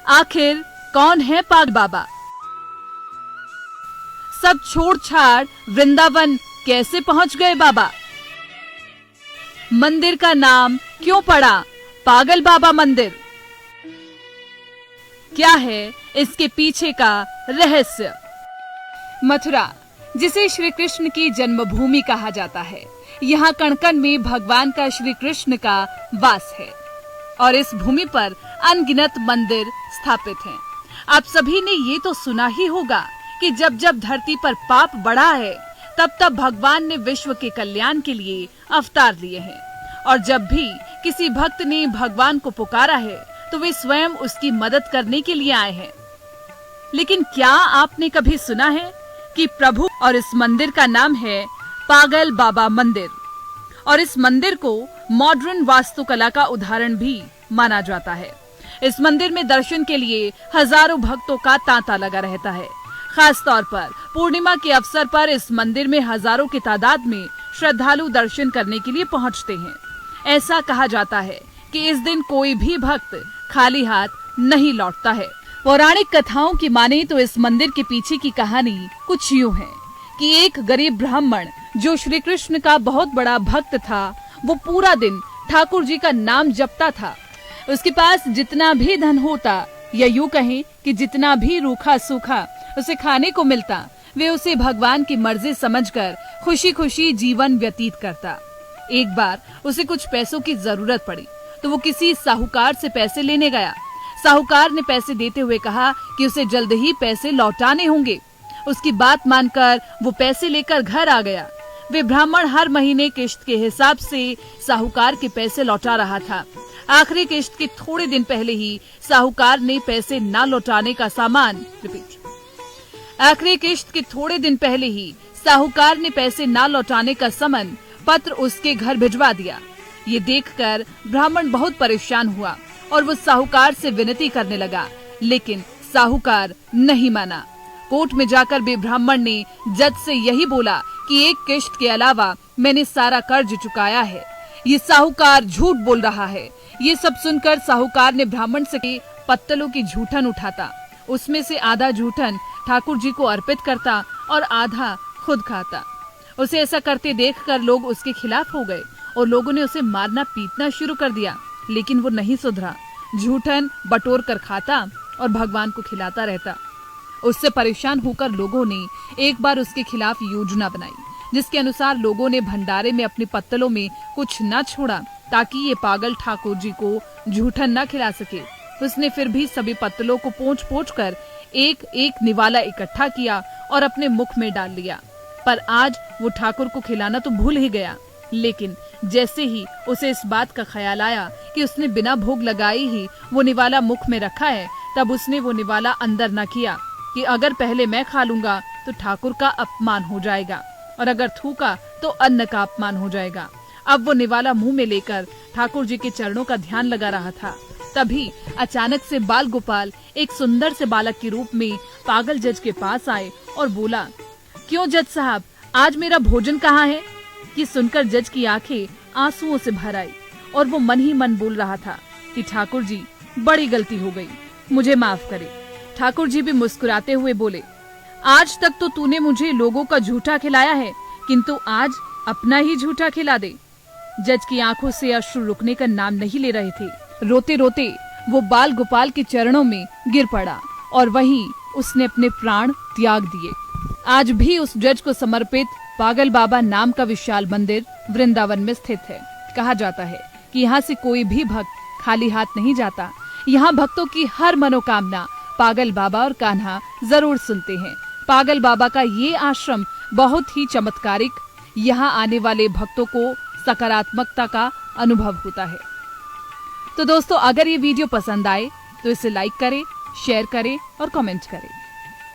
आखिर कौन है पागल बाबा? सब छोड़ छाड़ वृंदावन कैसे पहुंच गए बाबा? मंदिर का नाम क्यों पड़ा पागल बाबा मंदिर? क्या है इसके पीछे का रहस्य? मथुरा, जिसे श्री कृष्ण की जन्मभूमि कहा जाता है, यहाँ कण-कण में भगवान का श्री कृष्ण का वास है और इस भूमि पर अनगिनत मंदिर स्थापित हैं। आप सभी ने ये तो सुना ही होगा कि जब जब धरती पर पाप बढ़ा है, तब तब भगवान ने विश्व के कल्याण के लिए अवतार लिए हैं और जब भी किसी भक्त ने भगवान को पुकारा है, तो वे स्वयं उसकी मदद करने के लिए आए हैं। लेकिन क्या आपने कभी सुना है कि प्रभु और इस मंदिर का नाम है पागल बाबा मंदिर और इस मंदिर को मॉडर्न वास्तुकला का उदाहरण भी माना जाता है। इस मंदिर में दर्शन के लिए हजारों भक्तों का तांता लगा रहता है। खास तौर पर पूर्णिमा के अवसर पर इस मंदिर में हजारों की तादाद में श्रद्धालु दर्शन करने के लिए पहुंचते हैं। ऐसा कहा जाता है कि इस दिन कोई भी भक्त खाली हाथ नहीं लौटता है। पौराणिक कथाओं की माने तो इस मंदिर के पीछे की कहानी कुछ यूं है कि एक गरीब ब्राह्मण जो श्री कृष्ण का बहुत बड़ा भक्त था, वो पूरा दिन ठाकुर जी का नाम जपता था। उसके पास जितना भी धन होता या यूं कहें कि जितना भी रूखा सूखा उसे खाने को मिलता, वे उसे भगवान की मर्जी समझकर खुशी खुशी जीवन व्यतीत करता। एक बार उसे कुछ पैसों की जरूरत पड़ी तो वो किसी साहूकार से पैसे लेने गया। साहूकार ने पैसे देते हुए कहा कि उसे जल्द ही पैसे लौटाने होंगे। उसकी बात मानकर वो पैसे लेकर घर आ गया। वे ब्राह्मण हर महीने किश्त के हिसाब से साहूकार के पैसे लौटा रहा था। आखिरी किश्त के थोड़े दिन पहले ही साहूकार ने पैसे न लौटाने का सामान आखिरी किश्त के थोड़े दिन पहले ही साहूकार ने पैसे न लौटाने का समन पत्र उसके घर भिजवा दिया। ये देखकर ब्राह्मण बहुत परेशान हुआ और वो साहूकार से विनती करने लगा, लेकिन साहूकार नहीं माना। कोर्ट में जाकर भी ब्राह्मण ने जज से यही बोला कि एक किश्त के अलावा मैंने सारा कर्ज चुकाया है, ये साहूकार झूठ बोल रहा है। ये सब सुनकर साहूकार ने ब्राह्मण से पत्तलों की झूठन उठाता, उसमें से आधा झूठन ठाकुर जी को अर्पित करता और आधा खुद खाता। उसे ऐसा करते देखकर लोग उसके खिलाफ हो गए और लोगों ने उसे मारना पीटना शुरू कर दिया, लेकिन वो नहीं सुधरा। झूठन बटोर कर खाता और भगवान को खिलाता रहता। उससे परेशान होकर लोगों ने एक बार उसके खिलाफ योजना बनाई, जिसके अनुसार लोगों ने भंडारे में अपने पत्तलों में कुछ न छोड़ा ताकि ये पागल ठाकुर जी को झूठन न खिला सके। उसने फिर भी सभी पत्तलों को पोंछ कर एक एक निवाला इकट्ठा किया और अपने मुख में डाल लिया। पर आज वो ठाकुर को खिलाना तो भूल ही गया, लेकिन जैसे ही उसे इस बात का ख्याल आया कि उसने बिना भोग लगाए ही वो निवाला मुख में रखा है, तब उसने वो निवाला अंदर न किया कि अगर पहले मैं खा लूंगा तो ठाकुर का अपमान हो जाएगा और अगर थूका तो अन्न का अपमान हो जाएगा। अब वो निवाला मुंह में लेकर ठाकुर जी के चरणों का ध्यान लगा रहा था। तभी अचानक से बाल गोपाल एक सुंदर से बालक के रूप में पागल जज के पास आए और बोला, क्यों जज साहब, आज मेरा भोजन कहाँ है? ये सुनकर जज की आंखें आंसुओं से भर आई और वो मन ही मन बोल रहा था कि ठाकुर जी, बड़ी गलती हो गई, मुझे माफ करे। ठाकुर जी भी मुस्कुराते हुए बोले, आज तक तो तूने मुझे लोगों का झूठा खिलाया है, किंतु आज अपना ही झूठा खिला दे। जज की आंखों से अश्रु रुकने का नाम नहीं ले रहे थे। रोते रोते वो बाल गोपाल के चरणों में गिर पड़ा और वहीं उसने अपने प्राण त्याग दिए। आज भी उस जज को समर्पित पागल बाबा नाम का विशाल मंदिर वृंदावन में स्थित है। कहा जाता है कि यहाँ से कोई भी भक्त खाली हाथ नहीं जाता। यहाँ भक्तों की हर मनोकामना पागल बाबा और कान्हा जरूर सुनते हैं। पागल बाबा का ये आश्रम बहुत ही चमत्कारिक, यहाँ आने वाले भक्तों को सकारात्मकता का अनुभव होता है। तो दोस्तों, अगर ये वीडियो पसंद आए तो इसे लाइक करें, शेयर करें और कमेंट करें।